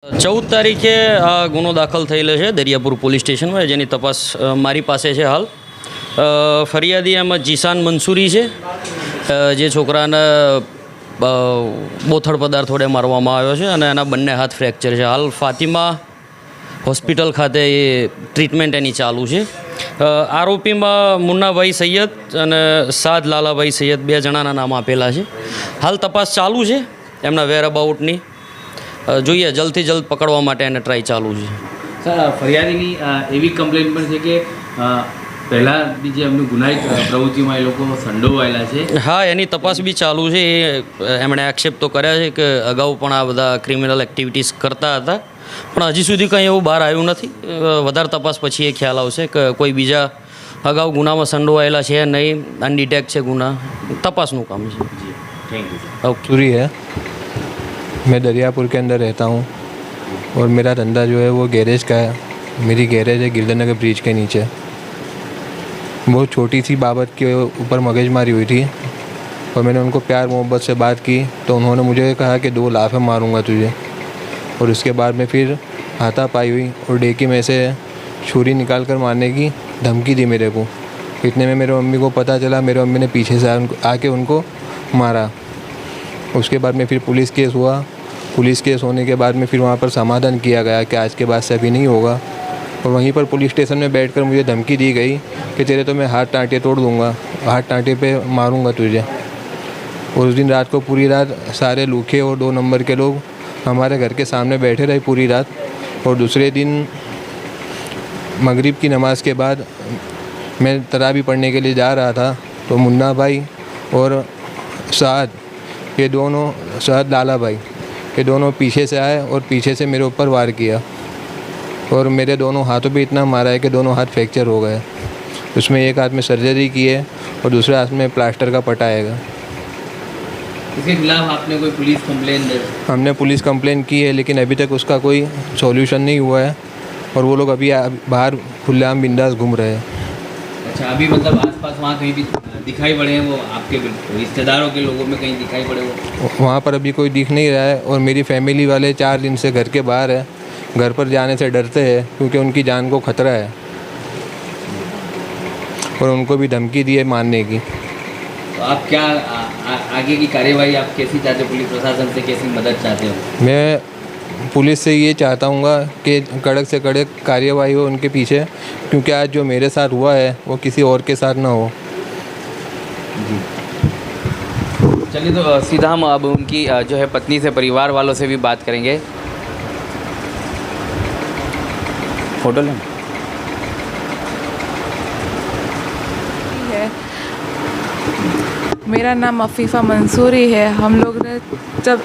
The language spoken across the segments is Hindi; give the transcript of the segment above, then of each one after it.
14 તારીખે આ ગુનો દાખલ થયેલો છે દરિયાપુર પોલીસ સ્ટેશનમાં, જેની તપાસ મારી પાસે છે હાલ. ફરિયાદી એમાં જીશાન મંસૂરી છે, જે છોકરાને બોથડ પદાર્થ વડે મારવામાં આવ્યો છે અને એના બંને હાથ ફ્રેક્ચર છે. હાલ ફાતિમા હોસ્પિટલ ખાતે એ ટ્રીટમેન્ટ એની ચાલુ છે. આરોપીમાં મુન્નાભાઈ સૈયદ અને સાદ લાલાભાઈ સૈયદ બે જણાના નામ આપેલા છે. હાલ તપાસ ચાલુ છે એમના વેરઅબાઉટની. જોઈએ જલ્દથી જલ્દ પકડવા માટે એને ટ્રાય ચાલુ છે. સર, ફરિયાદીની એવી કમ્પ્લેન પણ છે કે પહેલાં બી જે એમનું ગુનાહિત પ્રવૃત્તિમાં એ લોકો સંડોવાયેલા છે. હા, એની તપાસ બી ચાલુ છે. એમણે આક્ષેપ તો કર્યા છે કે અગાઉ પણ આ બધા ક્રિમિનલ એક્ટિવિટીઝ કરતા હતા, પણ હજી સુધી કંઈ એવું બહાર આવ્યું નથી. વધારે તપાસ પછી એ ખ્યાલ આવશે કે કોઈ બીજા અગાઉ ગુનામાં સંડોવાયેલા છે નહીં, અનડિટેક્ટ છે ગુના. તપાસનું કામ છે. Thank you. ओके. सूरी है, मैं दरियापुर के अंदर रहता हूँ और मेरा धंधा जो है वो गैरेज का है. मेरी गैरेज है गिरधरनगर ब्रिज के नीचे. बहुत छोटी सी बाबत के ऊपर मगजमारी हुई थी और मैंने उनको प्यार मोहब्बत से बात की तो उन्होंने मुझे कहा कि 2 लाफ़ें मारूंगा तुझे. और उसके बाद में फिर हाथापाई हुई और डेकी में से छुरी निकाल कर मारने की धमकी दी मेरे को. इतने में मेरे मम्मी को पता चला, मेरे मम्मी ने पीछे से आके उनको मारा. उसके बाद में फिर पुलिस केस हुआ. पुलिस केस होने के बाद में फिर वहाँ पर समाधान किया गया कि आज के बाद से अभी नहीं होगा. और वहीं पर पुलिस स्टेशन में बैठकर मुझे धमकी दी गई कि तेरे तो मैं हाथ टाँटे तोड़ दूँगा, हाथ टाँटे पे मारूँगा तुझे. और उस दिन रात को पूरी रात सारे लूखे और 2 नंबर के लोग हमारे घर के सामने बैठे रहे पूरी रात. और दूसरे दिन मगरिब की नमाज़ के बाद मैं तरावी पढ़ने के लिए जा रहा था तो मुन्ना भाई और साद, ये दोनों, साद लाला भाई, ये दोनों पीछे से आए और पीछे से मेरे ऊपर वार किया और मेरे दोनों हाथों पे इतना मारा है कि दोनों हाथ फ्रैक्चर हो गए. उसमें एक हाथ में सर्जरी की है और दूसरे हाथ में प्लास्टर का पट्टा आएगा. इसके खिलाफ आपने कोई पुलिस कंप्लेन दे? हमने पुलिस कंप्लेन की है लेकिन अभी तक उसका कोई सॉल्यूशन नहीं हुआ है और वो लोग अभी बाहर खुलेआम बिंदास घूम रहे हैं. अच्छा, अभी मतलब आसपास वहाँ कहीं भी दिखाई पड़े हैं वो आपके रिश्तेदारों के लोगों में कहीं दिखाई पड़े वो? वहाँ पर अभी कोई दिख नहीं रहा है और मेरी फैमिली वाले 4 दिन से घर के बाहर है. घर पर जाने से डरते हैं क्योंकि उनकी जान को खतरा है और उनको भी धमकी दी है मारने की. तो आप क्या आगे की कार्यवाही आप कैसी चाहते हो? पुलिस प्रशासन से कैसी मदद चाहते हो? मैं पुलिस से ये चाहता हूँ कि कड़क से कड़क कार्यवाही हो उनके पीछे, क्योंकि आज जो मेरे साथ हुआ है वो किसी और के साथ ना हो. चलिए, तो सीधा हम अब उनकी जो है पत्नी से, परिवार वालों से भी बात करेंगे. फोटो लें. मेरा नाम अफ़ीफ़ा मंसूरी है. हम लोग ने जब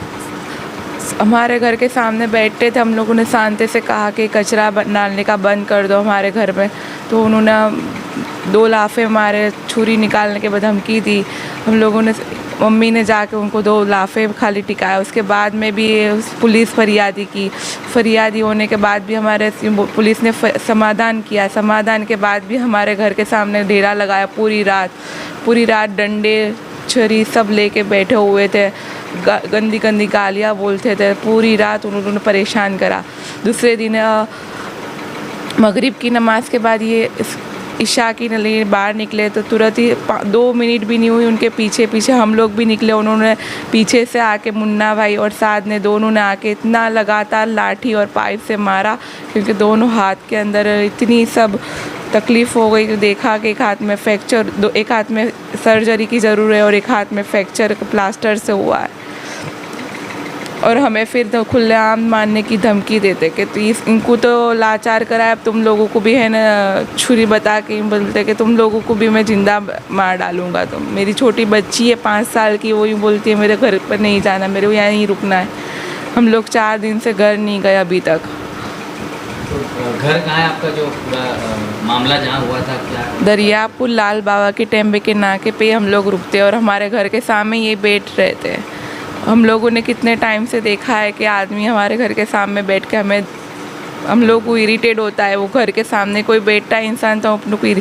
हमारे घर के सामने बैठते थे, हम लोगों ने शांति से कहा कि कचरा डालने का बंद कर दो हमारे घर में, तो उन्होंने 2 लाफ़े मारे, छुरी निकालने के बाद धमकी दी. हम लोगों ने, मम्मी ने जाके उनको 2 लाफ़े खाली टिकाया. उसके बाद में भी पुलिस फरियादी की. फरियादी होने के बाद भी हमारे पुलिस ने समाधान किया. समाधान के बाद भी हमारे घर के सामने डेरा लगाया. पूरी रात डंडे छुरी सब लेके बैठे हुए थे. गंदी गंदी गालियाँ बोलते थे. पूरी रात उन्होंने परेशान करा. दूसरे दिन मगरिब की नमाज़ के बाद ये इशा की लिए बाहर निकले तो तुरंत ही 2 मिनट भी नहीं हुई, उनके पीछे पीछे हम लोग भी निकले. उन्होंने पीछे से आके मुन्ना भाई और साद ने, दोनों ने आके इतना लगातार लाठी और पाइप से मारा क्योंकि दोनों हाथ के अंदर इतनी सब तकलीफ़ हो गई. देखा कि एक हाथ में फ्रैक्चर, एक हाथ में सर्जरी की ज़रूरत है और एक हाथ में फ्रैक्चर प्लास्टर से हुआ है. और हमें फिर तो खुलेआम मारने की धमकी देते कि तो इनको तो लाचार करा है, अब तुम लोगों को भी है ना छुरी बता के बोलते कि तुम लोगों को भी मैं ज़िंदा मार डालूँगा. तो मेरी छोटी बच्ची है 5 साल की, वही बोलती है मेरे घर पर नहीं जाना, मेरे को यहाँ नहीं रुकना है. हम लोग 4 दिन से घर नहीं गए अभी तक. तो घर कहाँ है आपका? जो पूरा मामला जहाँ हुआ था क्या? दरियापुर लाल बाबा के टेम्बे के नाके पे हम लोग रुकते और हमारे घर के सामने ये बैठ रहते हैं. हम लोगों ने कितने टाइम से देखा है कि आदमी हमारे घर के सामने बैठ के हम लोग को इरिटेट होता है. वो घर के सामने कोई बैठता है इंसान तो अपने को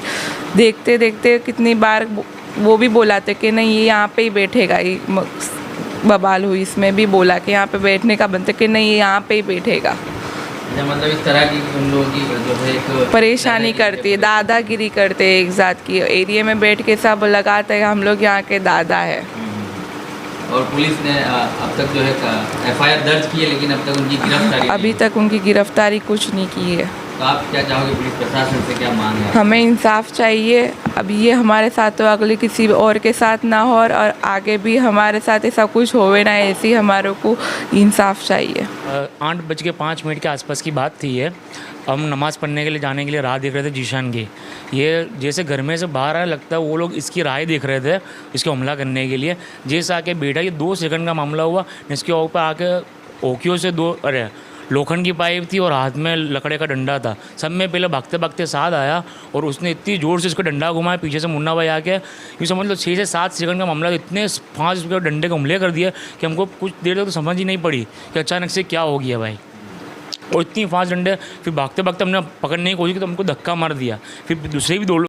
देखते देखते कितनी बार वो भी बोलाते कि नहीं ये यहाँ पे ही बैठेगा, ये बवाल हुई, इसमें भी बोला कि यहाँ पे बैठने का बनता कि नहीं, यहाँ पे ही बैठेगा। अच्छा, मतलब इस तरह की उन लोगों की जो है एक परेशानी करती है, दादागिरी करते हैं, एक जात की एरिया में बैठ के सब लगाते हैं हम लोग यहाँ के दादा है। और पुलिस ने अब तक जो है FIR दर्ज की है, लेकिन अब तक उनकी गिरफ्तारी अभी नहीं तक उनकी गिरफ्तारी कुछ नहीं की है। हुई। तो आप क्या चाहोगे, पुलिस प्रशासन से क्या मांग है? हमें इंसाफ चाहिए। अब ये हमारे साथ तो अगले किसी और के साथ ना हो, और आगे भी हमारे साथ ऐसा कुछ होवे ना, ऐसी हमारे को इंसाफ चाहिए। 8:05 के आसपास की बात थी ये। हम नमाज़ पढ़ने के लिए जाने के लिए राह देख रहे थे जीशान की। ये जैसे घर में से बाहर आया, लगता है वो लोग इसकी राह देख रहे थे इसको हमला करने के लिए। जैसे आके बैठा, ये 2 सेकंड का मामला हुआ। इसके ऊपर आके ओकियो से लोखंड की पाइप थी और हाथ में लकड़े का डंडा था। सब में पहले भागते भागते साथ आया और उसने इतनी ज़ोर से इसको डंडा घुमाया, पीछे से मुन्ना भाई आके यूँ समझ लो 6 से 7 सेकंड का मामला, इतने 5 डंडे को हमले कर दिया कि हमको कुछ देर तक तो समझ ही नहीं पड़ी कि अचानक से क्या हो गया भाई। और इतनी 5 डंडे, फिर भागते भागते हमने पकड़ने की कोशिश की तो हमको धक्का मार दिया। फिर दूसरे भी 2